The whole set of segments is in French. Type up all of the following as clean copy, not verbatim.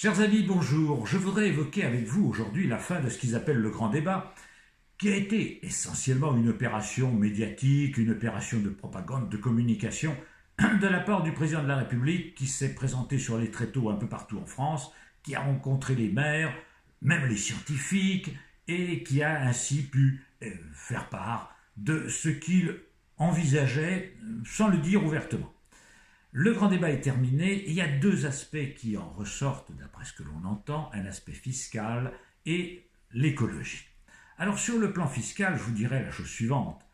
Chers amis, bonjour. Je voudrais évoquer avec vous aujourd'hui la fin de ce qu'ils appellent le grand débat, qui a été essentiellement une opération médiatique, une opération de propagande, de communication de la part du président de la République qui s'est présenté sur les tréteaux un peu partout en France, qui a rencontré les maires, même les scientifiques, et qui a ainsi pu faire part de ce qu'il envisageait sans le dire ouvertement. Le grand débat est terminé et il y a deux aspects qui en ressortent d'après ce que l'on entend, un aspect fiscal et l'écologie. Alors sur le plan fiscal, je vous dirais la chose suivante,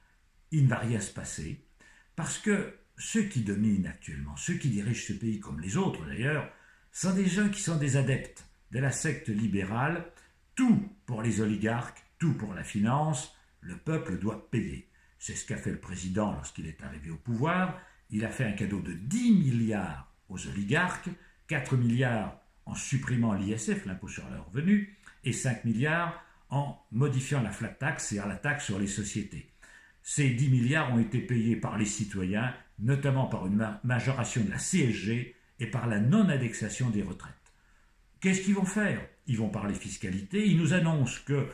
il ne va rien se passer parce que ceux qui dominent actuellement, ceux qui dirigent ce pays comme les autres d'ailleurs, sont des gens qui sont des adeptes de la secte libérale, tout pour les oligarques, tout pour la finance, le peuple doit payer. C'est ce qu'a fait le président lorsqu'il est arrivé au pouvoir. Il a fait un cadeau de 10 milliards aux oligarques, 4 milliards en supprimant l'ISF, l'impôt sur le revenu, et 5 milliards en modifiant la flat tax, c'est-à-dire la taxe sur les sociétés. Ces 10 milliards ont été payés par les citoyens, notamment par une majoration de la CSG et par la non-indexation des retraites. Qu'est-ce qu'ils vont faire? Ils vont parler fiscalité, ils nous annoncent que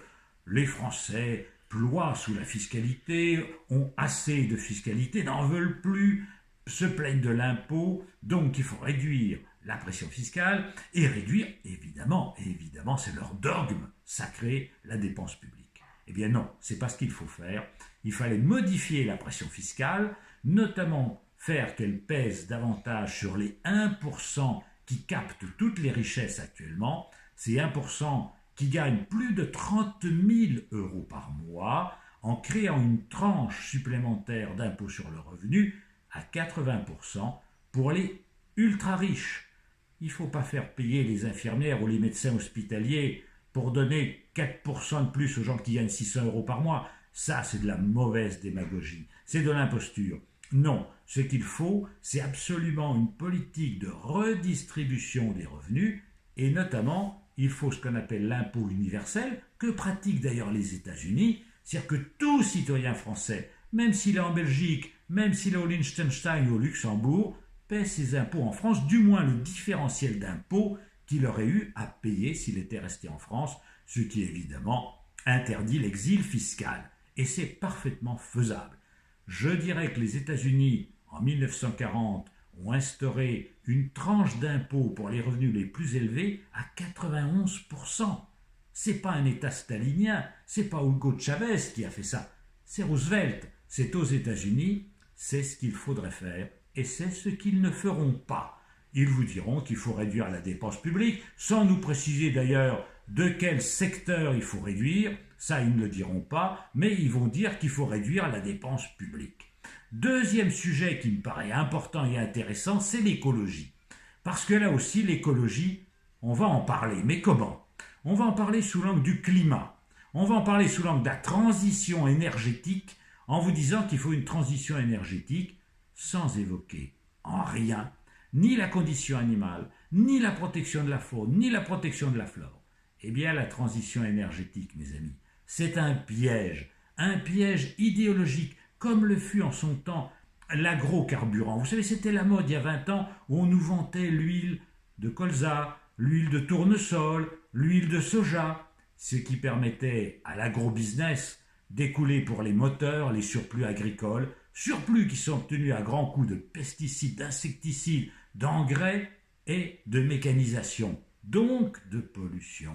les Français ploient sous la fiscalité, ont assez de fiscalité, n'en veulent plus, se plaignent de l'impôt, donc il faut réduire la pression fiscale et réduire, évidemment, c'est leur dogme sacré, la dépense publique. Eh bien non, c'est pas ce qu'il faut faire. Il fallait modifier la pression fiscale, notamment faire qu'elle pèse davantage sur les 1% qui captent toutes les richesses actuellement, ces 1% qui gagnent plus de 30 000 euros par mois, en créant une tranche supplémentaire d'impôt sur le revenu à 80% pour les ultra-riches. Il ne faut pas faire payer les infirmières ou les médecins hospitaliers pour donner 4% de plus aux gens qui gagnent 600 euros par mois. Ça, c'est de la mauvaise démagogie. C'est de l'imposture. Non, ce qu'il faut, c'est absolument une politique de redistribution des revenus et notamment, il faut ce qu'on appelle l'impôt universel, que pratiquent d'ailleurs les États-Unis, c'est-à-dire que tout citoyen français, même s'il est en Belgique, même s'il est au Liechtenstein ou au Luxembourg, paie ses impôts en France, du moins le différentiel d'impôts qu'il aurait eu à payer s'il était resté en France, ce qui évidemment interdit l'exil fiscal. Et c'est parfaitement faisable. Je dirais que les États-Unis, en 1940, ont instauré une tranche d'impôt pour les revenus les plus élevés à 91%. C'est pas un État stalinien, c'est pas Hugo Chavez qui a fait ça, c'est Roosevelt, c'est aux États-Unis, c'est ce qu'il faudrait faire et c'est ce qu'ils ne feront pas. Ils vous diront qu'il faut réduire la dépense publique, sans nous préciser d'ailleurs de quel secteur il faut réduire, ça ils ne le diront pas, mais ils vont dire qu'il faut réduire la dépense publique. Deuxième sujet qui me paraît important et intéressant, c'est l'écologie. Parce que là aussi, l'écologie, on va en parler. Mais comment? On va en parler sous l'angle du climat. On va en parler sous l'angle de la transition énergétique, en vous disant qu'il faut une transition énergétique sans évoquer en rien ni la condition animale, ni la protection de la faune, ni la protection de la flore. Eh bien, la transition énergétique, mes amis, c'est un piège idéologique, comme le fut en son temps l'agrocarburant. Vous savez, c'était la mode il y a 20 ans où on nous vantait l'huile de colza, l'huile de tournesol, l'huile de soja, ce qui permettait à l'agrobusiness d'écouler pour les moteurs les surplus agricoles, surplus qui sont obtenus à grands coups de pesticides, d'insecticides, d'engrais et de mécanisation, donc de pollution.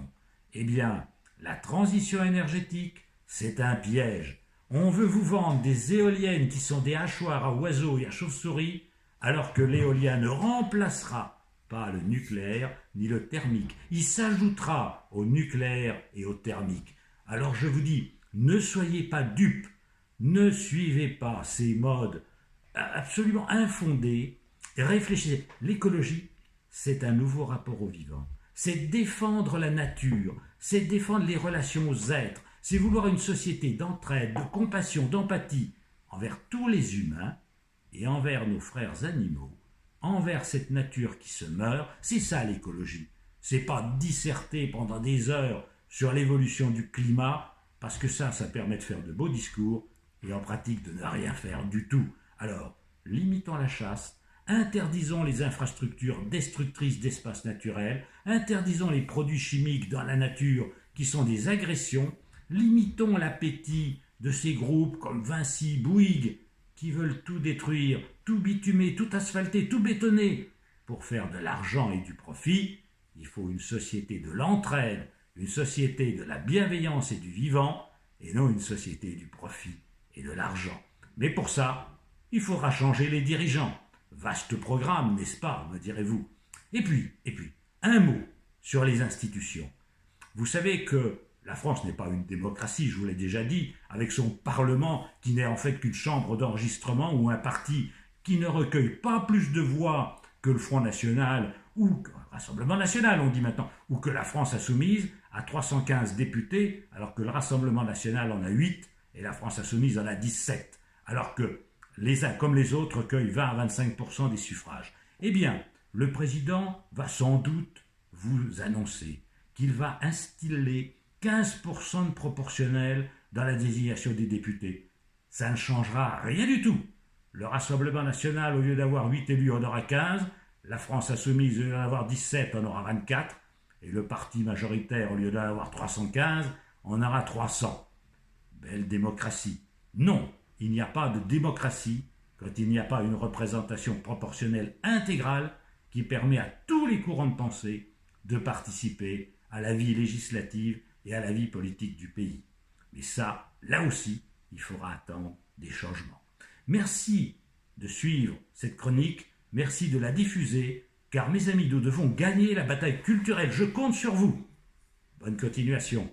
Eh bien, la transition énergétique, c'est un piège. On veut vous vendre des éoliennes qui sont des hachoirs à oiseaux et à chauves-souris, alors que l'éolien ne remplacera pas le nucléaire ni le thermique. Il s'ajoutera au nucléaire et au thermique. Alors je vous dis, ne soyez pas dupes, ne suivez pas ces modes absolument infondés, réfléchissez. L'écologie, c'est un nouveau rapport au vivant. C'est défendre la nature, c'est défendre les relations aux êtres, c'est vouloir une société d'entraide, de compassion, d'empathie envers tous les humains et envers nos frères animaux, envers cette nature qui se meurt. C'est ça l'écologie. C'est pas disserter pendant des heures sur l'évolution du climat, parce que ça permet de faire de beaux discours et en pratique de ne rien faire du tout. Alors, limitons la chasse, Interdisons les infrastructures destructrices d'espaces naturels, interdisons les produits chimiques dans la nature qui sont des agressions, limitons l'appétit de ces groupes comme Vinci, Bouygues, qui veulent tout détruire, tout bitumer, tout asphalter, tout bétonner. Pour faire de l'argent et du profit, il faut une société de l'entraide, une société de la bienveillance et du vivant, et non une société du profit et de l'argent. Mais pour ça, il faudra changer les dirigeants. Vaste programme, n'est-ce pas, me direz-vous. Et puis, un mot sur les institutions. Vous savez que la France n'est pas une démocratie, je vous l'ai déjà dit, avec son Parlement qui n'est en fait qu'une chambre d'enregistrement ou un parti qui ne recueille pas plus de voix que le Front National ou que le Rassemblement National, on dit maintenant, ou que la France Insoumise a 315 députés, alors que le Rassemblement National en a 8 et la France Insoumise en a 17, alors que les uns comme les autres recueillent 20 à 25% des suffrages. Eh bien, le président va sans doute vous annoncer qu'il va instiller 15% de proportionnel dans la désignation des députés. Ça ne changera rien du tout. Le Rassemblement National, au lieu d'avoir 8 élus, en aura 15. La France Insoumise, au lieu d'en avoir 17, en aura 24. Et le parti majoritaire, au lieu d'en avoir 315, en aura 300. Belle démocratie. Non, il n'y a pas de démocratie quand il n'y a pas une représentation proportionnelle intégrale qui permet à tous les courants de pensée de participer à la vie législative et à la vie politique du pays. Mais ça, là aussi, il faudra attendre des changements. Merci de suivre cette chronique, merci de la diffuser, car mes amis, nous devons gagner la bataille culturelle. Je compte sur vous. Bonne continuation.